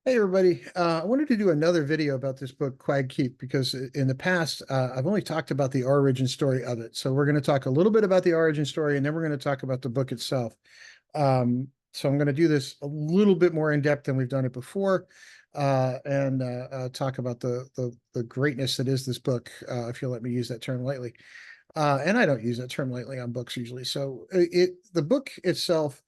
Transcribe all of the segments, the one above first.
Hey everybody, I wanted to do another video about this book, Quag Keep, because in the past, I've only talked about the origin story of it. So we're going to talk a little bit about the origin story, and then we're going to talk about the book itself. So I'm going to do this a little bit more in depth than we've done it before, and talk about the greatness that is this book, if you'll let me use that term lightly. And I don't use that term lightly on books usually. So the book itself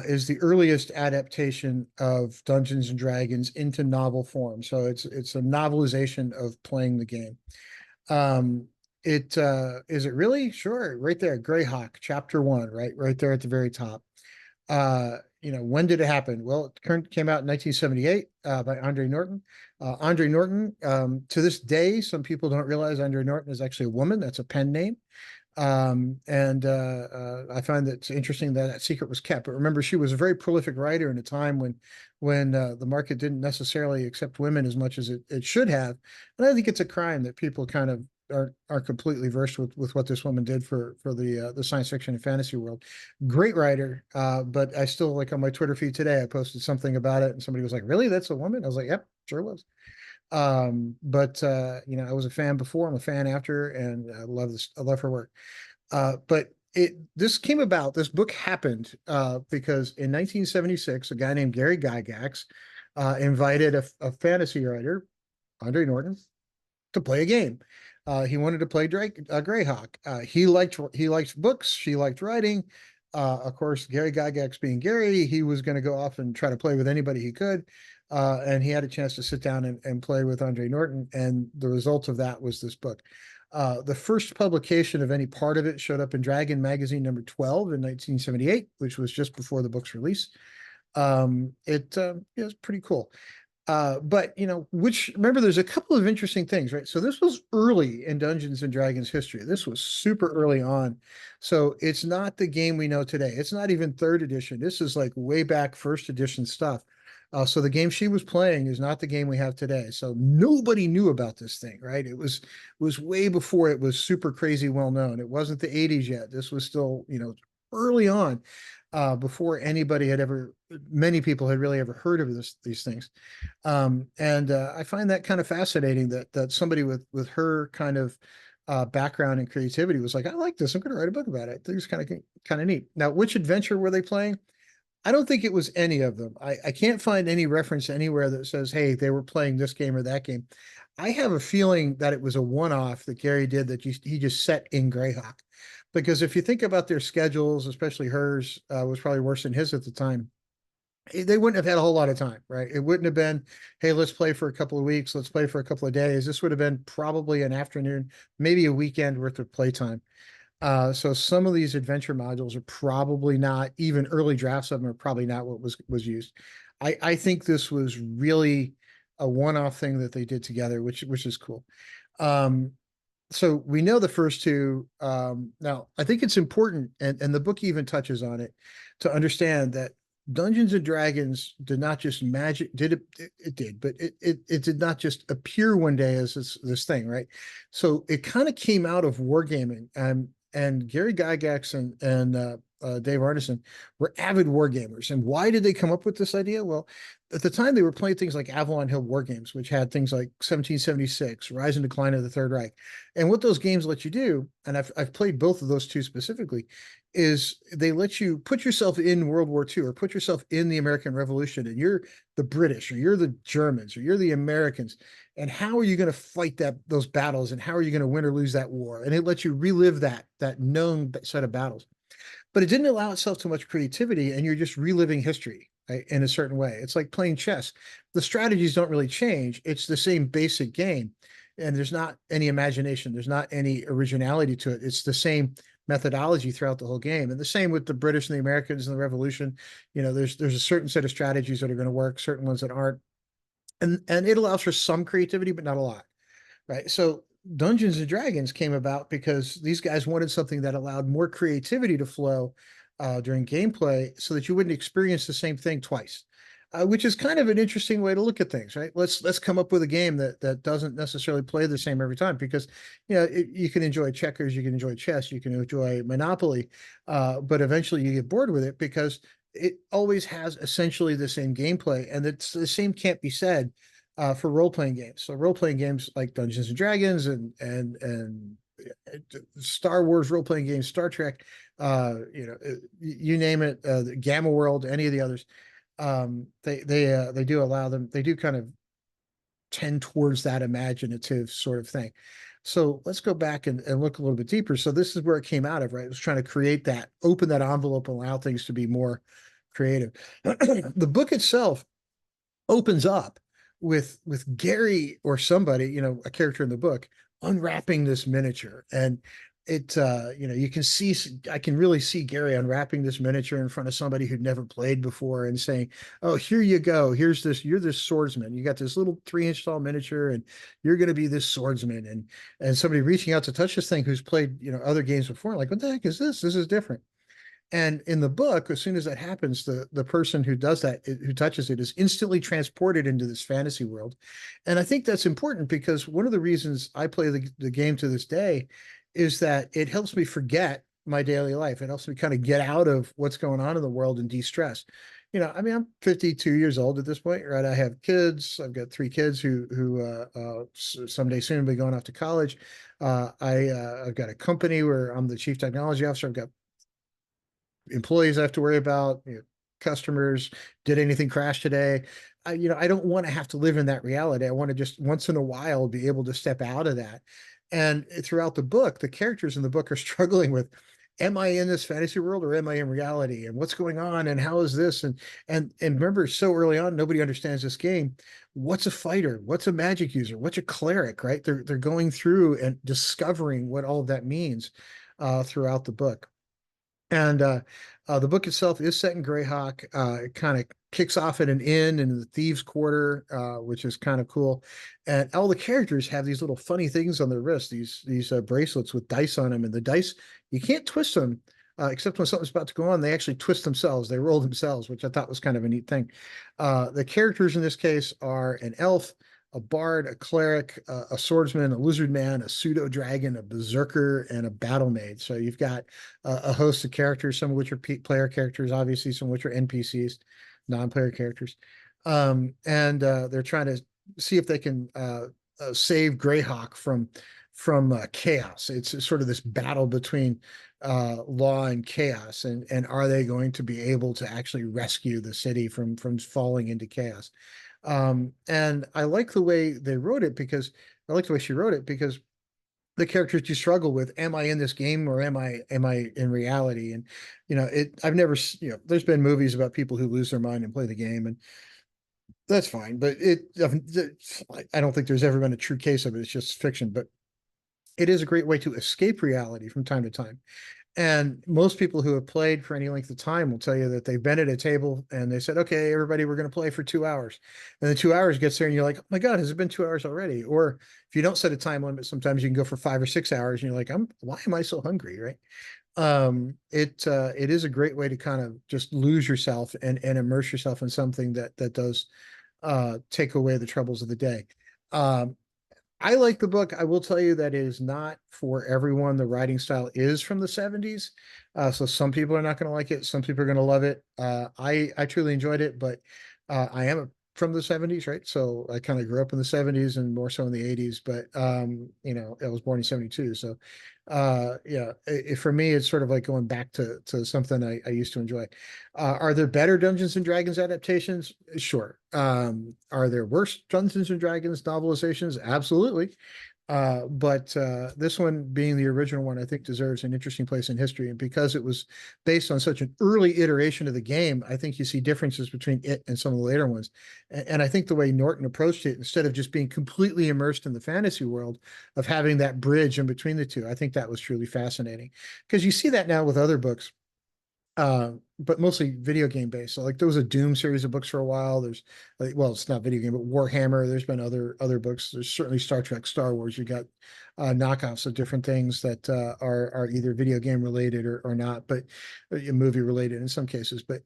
is the earliest adaptation of Dungeons and Dragons into novel form. So it's a novelization of playing the game. It is it really? Sure, right there, Greyhawk, chapter one, right there at the very top. When did it happen? Well, it came out in 1978 by Andre Norton. Andre Norton, to this day, some people don't realize Andre Norton is actually a woman. That's a pen name. And I find that it's interesting that that secret was kept. But remember, she was a very prolific writer in a time when the market didn't necessarily accept women as much as it should have. And I think it's a crime that people kind of are completely versed with what this woman did for the science fiction and fantasy world. Great writer, but I still like on my Twitter feed today, I posted something about it, and somebody was like, "Really? That's a woman?" I was like, "Yep, sure was." But I was a fan before, I'm a fan after, and I love this. I love her work. But this came about. This book happened because in 1976, a guy named Gary Gygax invited a fantasy writer, Andre Norton, to play a game. He wanted to play Greyhawk. He liked books. She liked writing. Of course, Gary Gygax being Gary, he was going to go off and try to play with anybody he could. And he had a chance to sit down and play with Andre Norton. And the result of that was this book. The first publication of any part of it showed up in Dragon Magazine number 12 in 1978, which was just before the book's release. It was pretty cool. But which remember, there's a couple of interesting things, right? So this was early in Dungeons and Dragons history. This was super early on. So it's not the game we know today. It's not even third edition. This is like way back first edition stuff. So the game she was playing is not the game we have today. So nobody knew about this thing, right? It was way before it was super crazy well known. It wasn't the 80s yet. This was still, early on, before many people had really ever heard of these things. And I find that kind of fascinating that somebody with her kind of background and creativity was like, I like this. I'm going to write a book about it. I think it's kind of neat. Now, which adventure were they playing? I don't think it was any of them. I can't find any reference anywhere that says, hey, they were playing this game or that game. I have a feeling that it was a one-off that Gary did that he just set in Greyhawk. Because if you think about their schedules, especially hers, was probably worse than his at the time. They wouldn't have had a whole lot of time, right? It wouldn't have been, hey, let's play for a couple of weeks, let's play for a couple of days. This would have been probably an afternoon, maybe a weekend worth of playtime. So some of these adventure modules are probably not, even early drafts of them are probably not what was used. I think this was really a one-off thing that they did together, which is cool. Um, so we know the first two. Now, I think it's important, and the book even touches on it, to understand that Dungeons and Dragons did not just magic, did it did, but it did not just appear one day as this thing, right? So it kind of came out of wargaming. And Gary Gygax and Dave Arneson were avid wargamers. And why did they come up with this idea? Well, at the time they were playing things like Avalon Hill War Games, which had things like 1776, Rise and Decline of the Third Reich. And what those games let you do, and I've played both of those two specifically, is they let you put yourself in World War II or put yourself in the American Revolution, and you're the British or you're the Germans or you're the Americans. And how are you going to fight those battles, and how are you going to win or lose that war? And it lets you relive that known set of battles. But it didn't allow itself to much creativity, and you're just reliving history, right, in a certain way. It's like playing chess. The strategies don't really change. It's the same basic game, and there's not any imagination. There's not any originality to it. It's the same methodology throughout the whole game. And the same with the British and the Americans and the Revolution. There's a certain set of strategies that are going to work, certain ones that aren't. And it allows for some creativity, but not a lot, right? So Dungeons and Dragons came about because these guys wanted something that allowed more creativity to flow during gameplay, so that you wouldn't experience the same thing twice. Which is kind of an interesting way to look at things, right? Let's come up with a game that doesn't necessarily play the same every time, because you can enjoy checkers, you can enjoy chess, you can enjoy Monopoly, but eventually you get bored with it because it always has essentially the same gameplay, and it's the same can't be said for role playing games. So role playing games like Dungeons and Dragons and Star Wars role playing games, Star Trek, you name it, the Gamma World, any of the others. They do allow them. They do kind of tend towards that imaginative sort of thing. So let's go back and look a little bit deeper. So this is where it came out of, right? It was trying to create that, open that envelope, and allow things to be more creative. The book itself opens up with Gary or somebody, a character in the book, unwrapping this miniature. And you can see, I can really see Gary unwrapping this miniature in front of somebody who'd never played before and saying, oh, here you go, here's this, you're this swordsman, you got this little 3-inch tall miniature and you're going to be this swordsman. And somebody reaching out to touch this thing who's played other games before, like, what the heck is this is different. And in the book, as soon as that happens, the person who does that, who touches it, is instantly transported into this fantasy world. And I think that's important because one of the reasons I play the game to this day is that it helps me forget my daily life. It helps me kind of get out of what's going on in the world and de-stress. I mean, I'm 52 years old at this point, right? I have kids. I've got 3 kids who someday soon will be going off to college. I've got a company where I'm the chief technology officer. I've got employees I have to worry about, customers. Did anything crash today? I don't want to have to live in that reality. I want to just once in a while be able to step out of that. And throughout the book, the characters in the book are struggling with, am I in this fantasy world or am I in reality? And what's going on? And how is this? And remember, so early on, nobody understands this game. What's a fighter? What's a magic user? What's a cleric? Right? They're going through and discovering what all of that means throughout the book. And the book itself is set in Greyhawk. It kind of kicks off at an inn in the Thieves' Quarter, which is kind of cool. And all the characters have these little funny things on their wrists, these bracelets with dice on them. And the dice, you can't twist them, except when something's about to go on. They actually twist themselves. They roll themselves, which I thought was kind of a neat thing. The characters in this case are an elf, a bard, a cleric, a swordsman, a lizard man, a pseudo dragon, a berserker, and a battle maid. So you've got a host of characters, some of which are player characters, obviously, some of which are NPCs, non-player characters. And they're trying to see if they can save Greyhawk from chaos. It's sort of this battle between law and chaos, and are they going to be able to actually rescue the city from falling into chaos? And I like the way they wrote it because I like the way she wrote it because the characters you struggle with, am I in this game or am I in reality? And I've never, there's been movies about people who lose their mind and play the game, and that's fine, but I don't think there's ever been a true case of it. It's just fiction, but it is a great way to escape reality from time to time. And most people who have played for any length of time will tell you that they've been at a table and they said, okay, everybody, we're going to play for 2 hours. And the 2 hours gets there and you're like, oh my God, has it been 2 hours already? Or if you don't set a time limit, sometimes you can go for 5 or 6 hours and you're like, why am I so hungry? Right. It is a great way to kind of just lose yourself and immerse yourself in something that does take away the troubles of the day. Um, I like the book. I will tell you that it is not for everyone. The writing style is from the 70s. So some people are not going to like it. Some people are going to love it. I truly enjoyed it, but I am from the 70s, right? So I kind of grew up in the 70s and more so in the 80s, but I was born in 72. So yeah, for me, it's sort of like going back to something I used to enjoy. Are there better Dungeons and Dragons adaptations? Sure. Are there worse Dungeons and Dragons novelizations? Absolutely. But this one, being the original one, I think deserves an interesting place in history. And because it was based on such an early iteration of the game, I think you see differences between it and some of the later ones. And I think the way Norton approached it, instead of just being completely immersed in the fantasy world, of having that bridge in between the two, I think that was truly fascinating. Because you see that now with other books, but mostly video game based. So like there was a Doom series of books for a while. There's well, it's not video game, but Warhammer. There's been other books. There's certainly Star Trek, Star Wars. You got knockoffs of different things that are either video game related or not, but movie related in some cases. But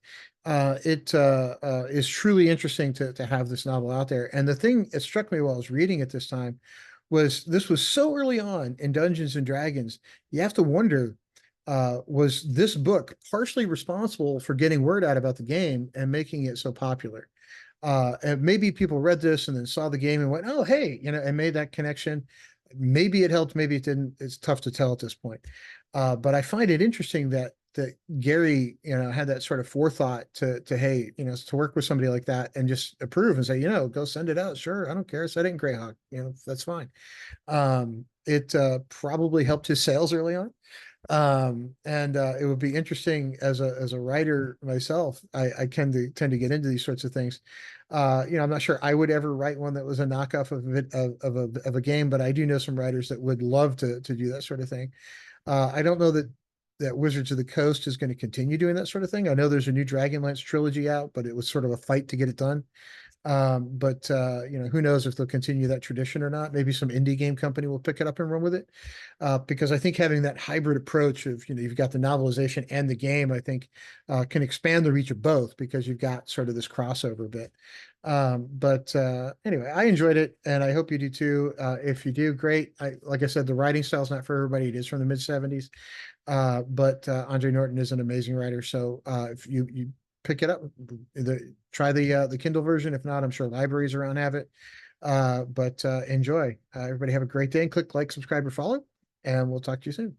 it is truly interesting to have this novel out there. And the thing that struck me while I was reading it this time was this was so early on in Dungeons and Dragons. You have to wonder, was this book partially responsible for getting word out about the game and making it so popular. And maybe people read this and then saw the game and went, "Oh, hey," and made that connection. Maybe it helped, maybe it didn't. It's tough to tell at this point. But I find it interesting that Gary, had that sort of forethought to hey, to work with somebody like that and just approve and say, go send it out. Sure, I don't care. Set it in Greyhawk. That's fine. It probably helped his sales early on. And it would be interesting as a writer myself. I tend to get into these sorts of things. I'm not sure I would ever write one that was a knockoff of a game, but I do know some writers that would love to do that sort of thing. I don't know that Wizards of the Coast is going to continue doing that sort of thing. I know there's a new Dragonlance trilogy out, but it was sort of a fight to get it done. But who knows if they'll continue that tradition or not. Maybe some indie game company will pick it up and run with it. Because I think having that hybrid approach of, you've got the novelization and the game, I think can expand the reach of both because you've got sort of this crossover bit. But anyway, I enjoyed it and I hope you do too. If you do, great. Like I said, the writing style is not for everybody. It is from the mid 70s. But Andre Norton is an amazing writer. So if you pick it up, try the Kindle version. If not, I'm sure libraries around have it. But enjoy. Everybody have a great day and click like, subscribe, or follow, and we'll talk to you soon.